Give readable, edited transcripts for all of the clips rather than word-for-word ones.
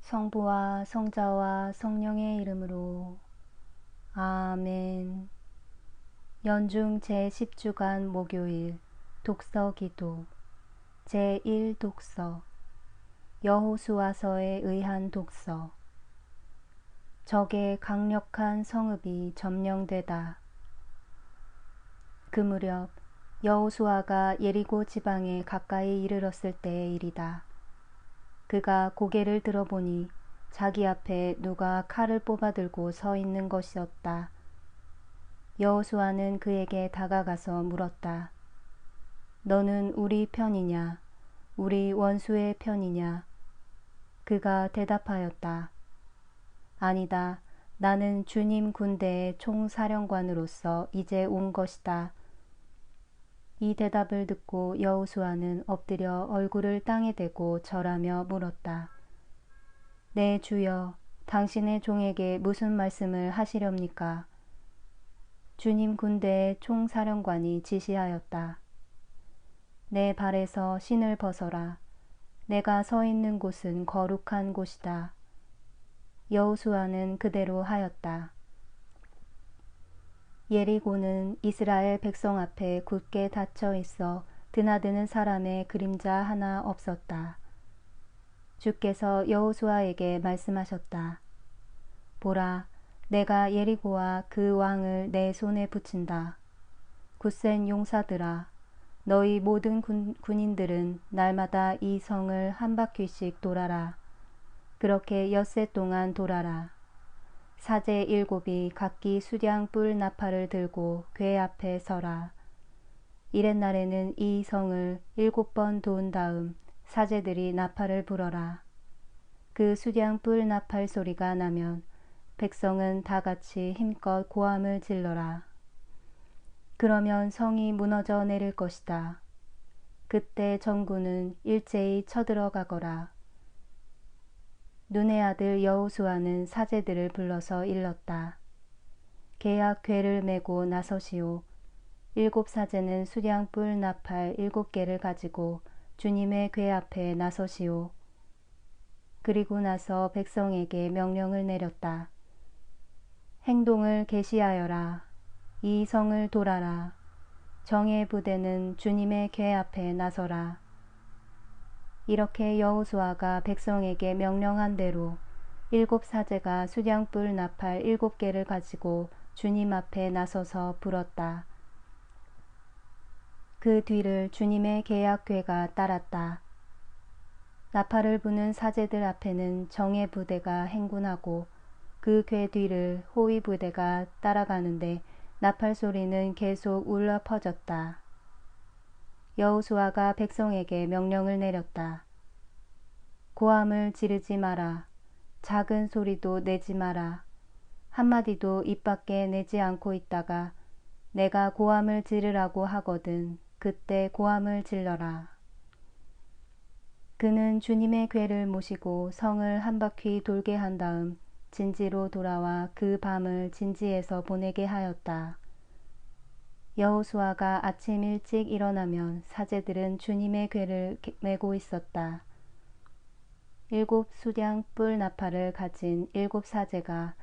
성부와 성자와 성령의 이름으로 아멘. 연중 제10주간 목요일 독서 기도 제1독서 여호수아서에 의한 독서. 적의 강력한 성읍이 점령되다. 그 무렵 여호수아가 예리고 지방에 가까이 이르렀을 때의 일이다. 그가 고개를 들어보니 자기 앞에 누가 칼을 뽑아들고 서 있는 것이었다. 여호수아는 그에게 다가가서 물었다. 너는 우리 편이냐? 우리 원수의 편이냐? 그가 대답하였다. 아니다. 나는 주님 군대의 총사령관으로서 이제 온 것이다. 이 대답을 듣고 여호수아는 엎드려 얼굴을 땅에 대고 절하며 물었다. 내 주여, 당신의 종에게 무슨 말씀을 하시렵니까? 주님 군대의 총사령관이 지시하였다. 내 발에서 신을 벗어라. 내가 서 있는 곳은 거룩한 곳이다. 여호수아는 그대로 하였다. 예리고는 이스라엘 백성 앞에 굳게 닫혀 있어 드나드는 사람의 그림자 하나 없었다. 주께서 여호수아에게 말씀하셨다. 보라, 내가 예리고와 그 왕을 내 손에 붙인다. 굳센 용사들아, 너희 모든 군인들은 날마다 이 성을 한 바퀴씩 돌아라. 그렇게 엿새 동안 돌아라. 사제 7이 각기 수량 뿔 나팔을 들고 궤 앞에 서라. 이렛날에는 이 성을 7번 도운 다음 사제들이 나팔을 불어라. 그 수량 뿔 나팔 소리가 나면 백성은 다 같이 힘껏 고함을 질러라. 그러면 성이 무너져 내릴 것이다. 그때 전군은 일제히 쳐들어가거라. 눈의 아들 여호수아는 사제들을 불러서 일렀다. 계약 궤를 메고 나서시오. 7사제는 수량 뿔 나팔 7개를 가지고 주님의 궤 앞에 나서시오. 그리고 나서 백성에게 명령을 내렸다. 행동을 계시하여라. 이 성을 돌아라. 정예 부대는 주님의 궤 앞에 나서라. 이렇게 여호수아가 백성에게 명령한 대로 7사제가 수량뿔 나팔 7개를 가지고 주님 앞에 나서서 불었다. 그 뒤를 주님의 계약궤가 따랐다. 나팔을 부는 사제들 앞에는 정예 부대가 행군하고 그 궤 뒤를 호위 부대가 따라가는데 나팔 소리는 계속 울려 퍼졌다. 여호수아가 백성에게 명령을 내렸다. 고함을 지르지 마라. 작은 소리도 내지 마라. 한마디도 입 밖에 내지 않고 있다가 내가 고함을 지르라고 하거든 그때 고함을 질러라. 그는 주님의 궤를 모시고 성을 한 바퀴 돌게 한 다음 진지로 돌아와 그 밤을 진지에서 보내게 하였다. 여호수아가 아침 일찍 일어나면 사제들은 주님의 궤를 메고 있었다. 7 수량 뿔 나팔을 가진 7사제가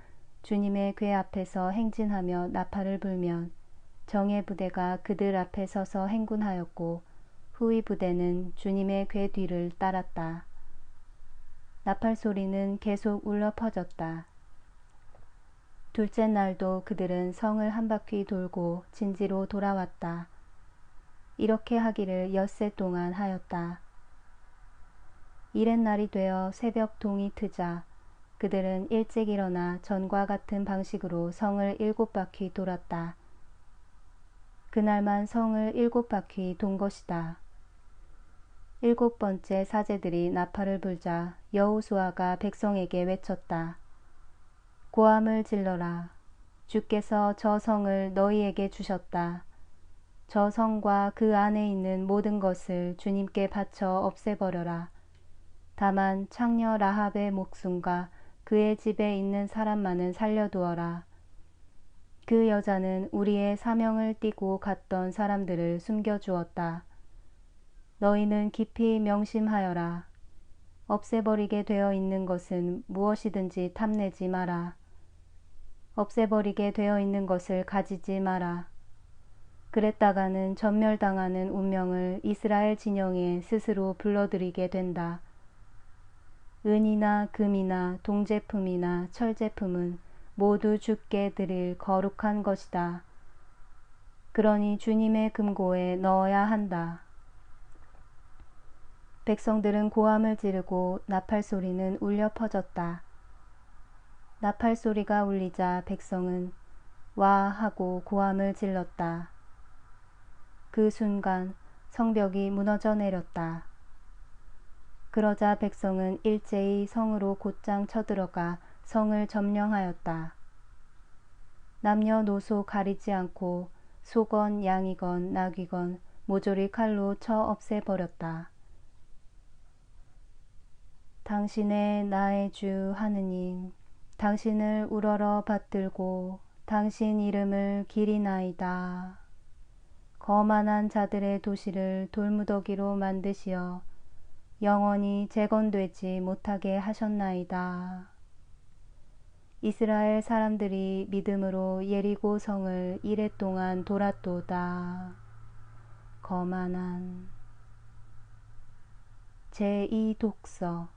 주님의 궤 앞에서 행진하며 나팔을 불면 정예 부대가 그들 앞에 서서 행군하였고 후위 부대는 주님의 궤 뒤를 따랐다. 나팔 소리는 계속 울려 퍼졌다. 둘째 날도 그들은 성을 한 바퀴 돌고 진지로 돌아왔다. 이렇게 하기를 엿새 동안 하였다. 이렛날이 되어 새벽 동이 트자 그들은 일찍 일어나 전과 같은 방식으로 성을 7바퀴 돌았다. 그날만 성을 7바퀴 돈 것이다. 7번째 사제들이 나팔을 불자 여호수아가 백성에게 외쳤다. 고함을 질러라. 주께서 저 성을 너희에게 주셨다. 저 성과 그 안에 있는 모든 것을 주님께 바쳐 없애버려라. 다만 창녀 라합의 목숨과 그의 집에 있는 사람만은 살려두어라. 그 여자는 우리의 사명을 띠고 갔던 사람들을 숨겨주었다. 너희는 깊이 명심하여라. 없애버리게 되어 있는 것은 무엇이든지 탐내지 마라. 없애버리게 되어 있는 것을 가지지 마라. 그랬다가는 전멸당하는 운명을 이스라엘 진영에 스스로 불러들이게 된다. 은이나 금이나 동제품이나 철제품은 모두 주께 드릴 거룩한 것이다. 그러니 주님의 금고에 넣어야 한다. 백성들은 고함을 지르고 나팔 소리는 울려 퍼졌다. 나팔 소리가 울리자 백성은 와 하고 고함을 질렀다. 그 순간 성벽이 무너져 내렸다. 그러자 백성은 일제히 성으로 곧장 쳐들어가 성을 점령하였다. 남녀노소 가리지 않고 소건 양이건 낙이건 모조리 칼로 쳐 없애버렸다. 당신의 나의 주 하느님, 당신을 우러러 받들고 당신 이름을 기리나이다. 거만한 자들의 도시를 돌무더기로 만드시어 영원히 재건되지 못하게 하셨나이다. 이스라엘 사람들이 믿음으로 예리고 성을 이랫동안 돌았도다. 거만한 제2독서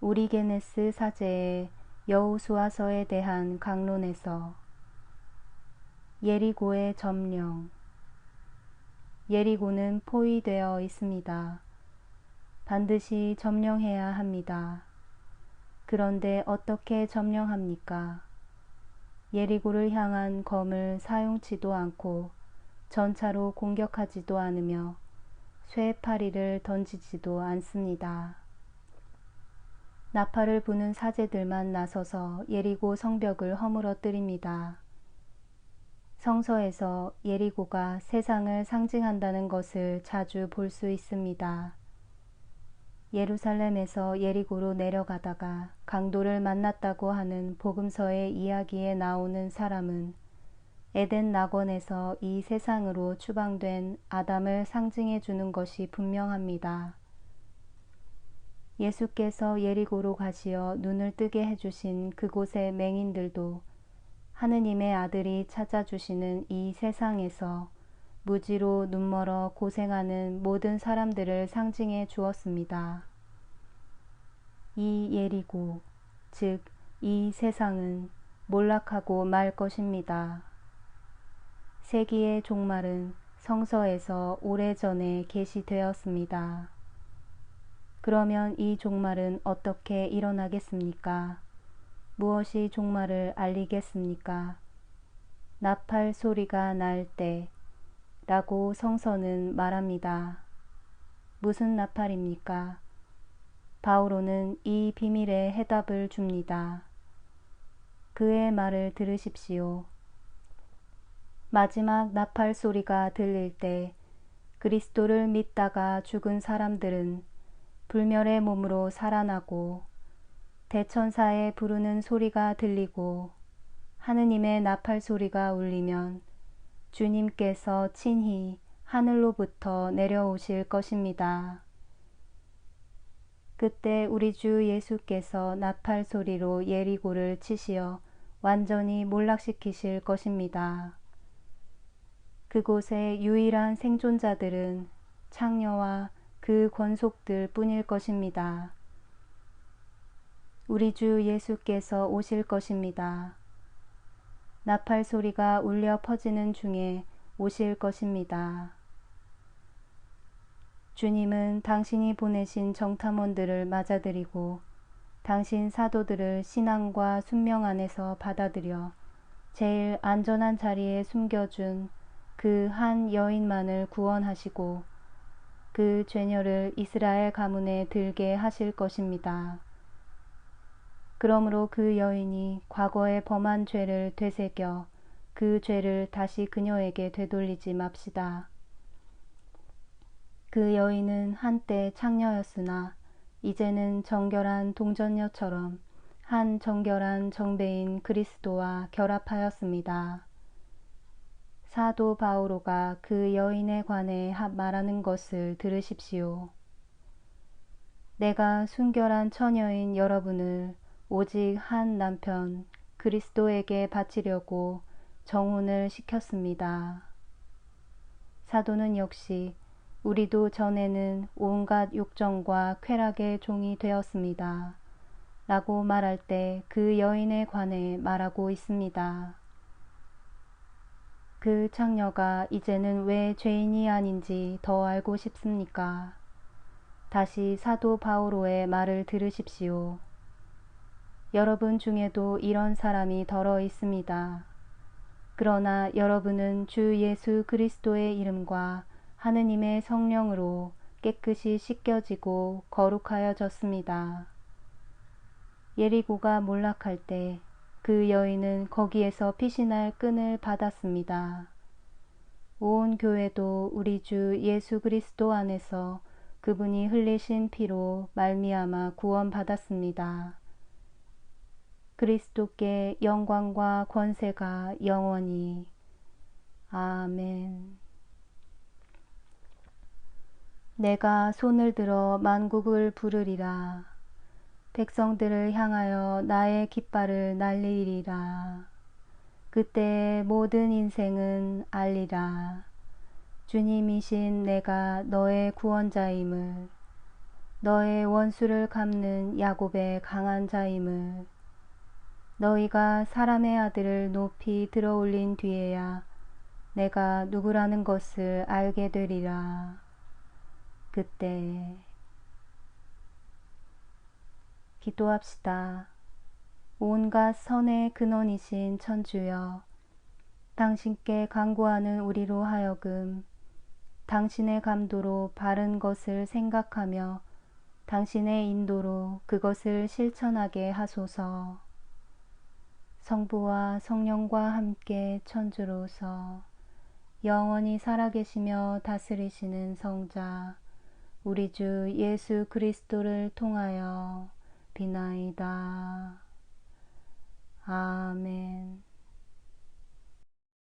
오리게네스 사제의 여호수아서에 대한 강론에서 예리고의 점령. 예리고는 포위되어 있습니다. 반드시 점령해야 합니다. 그런데 어떻게 점령합니까? 예리고를 향한 검을 사용치도 않고 전차로 공격하지도 않으며 쇠파리를 던지지도 않습니다. 나팔을 부는 사제들만 나서서 예리고 성벽을 허물어뜨립니다. 성서에서 예리고가 세상을 상징한다는 것을 자주 볼 수 있습니다. 예루살렘에서 예리고로 내려가다가 강도를 만났다고 하는 복음서의 이야기에 나오는 사람은 에덴 낙원에서 이 세상으로 추방된 아담을 상징해 주는 것이 분명합니다. 예수께서 예리고로 가시어 눈을 뜨게 해주신 그곳의 맹인들도 하느님의 아들이 찾아주시는 이 세상에서 무지로 눈멀어 고생하는 모든 사람들을 상징해 주었습니다. 이 예리고, 즉 이 세상은 몰락하고 말 것입니다. 세기의 종말은 성서에서 오래전에 계시되었습니다. 그러면 이 종말은 어떻게 일어나겠습니까? 무엇이 종말을 알리겠습니까? 나팔 소리가 날 때 라고 성서는 말합니다. 무슨 나팔입니까? 바오로는 이 비밀의 해답을 줍니다. 그의 말을 들으십시오. 마지막 나팔 소리가 들릴 때 그리스도를 믿다가 죽은 사람들은 불멸의 몸으로 살아나고 대천사의 부르는 소리가 들리고 하느님의 나팔 소리가 울리면 주님께서 친히 하늘로부터 내려오실 것입니다. 그때 우리 주 예수께서 나팔 소리로 예리고를 치시어 완전히 몰락시키실 것입니다. 그곳의 유일한 생존자들은 창녀와 그 권속들 뿐일 것입니다. 우리 주 예수께서 오실 것입니다. 나팔 소리가 울려 퍼지는 중에 오실 것입니다. 주님은 당신이 보내신 정탐원들을 맞아들이고 당신 사도들을 신앙과 순명 안에서 받아들여 제일 안전한 자리에 숨겨준 그 한 여인만을 구원하시고 그 죄녀를 이스라엘 가문에 들게 하실 것입니다. 그러므로 그 여인이 과거에 범한 죄를 되새겨 그 죄를 다시 그녀에게 되돌리지 맙시다. 그 여인은 한때 창녀였으나 이제는 정결한 동전녀처럼 한 정결한 정배인 그리스도와 결합하였습니다. 사도 바오로가 그 여인에 관해 말하는 것을 들으십시오. 내가 순결한 처녀인 여러분을 오직 한 남편 그리스도에게 바치려고 정혼을 시켰습니다. 사도는 역시 우리도 전에는 온갖 욕정과 쾌락의 종이 되었습니다. 라고 말할 때 그 여인에 관해 말하고 있습니다. 그 창녀가 이제는 왜 죄인이 아닌지 더 알고 싶습니까? 다시 사도 바오로의 말을 들으십시오. 여러분 중에도 이런 사람이 덜어 있습니다. 그러나 여러분은 주 예수 그리스도의 이름과 하느님의 성령으로 깨끗이 씻겨지고 거룩하여졌습니다. 예리고가 몰락할 때 그 여인은 거기에서 피신할 끈을 받았습니다. 온 교회도 우리 주 예수 그리스도 안에서 그분이 흘리신 피로 말미암아 구원받았습니다. 그리스도께 영광과 권세가 영원히. 아멘. 내가 손을 들어 만국을 부르리라. 백성들을 향하여 나의 깃발을 날리리라. 그때 모든 인생은 알리라. 주님이신 내가 너의 구원자임을, 너의 원수를 갚는 야곱의 강한 자임을, 너희가 사람의 아들을 높이 들어올린 뒤에야 내가 누구라는 것을 알게 되리라. 그때 기도합시다. 온갖 선의 근원이신 천주여, 당신께 간구하는 우리로 하여금 당신의 감도로 바른 것을 생각하며 당신의 인도로 그것을 실천하게 하소서. 성부와 성령과 함께 천주로서 영원히 살아계시며 다스리시는 성자 우리 주 예수 그리스도를 통하여 비나이다. 아멘.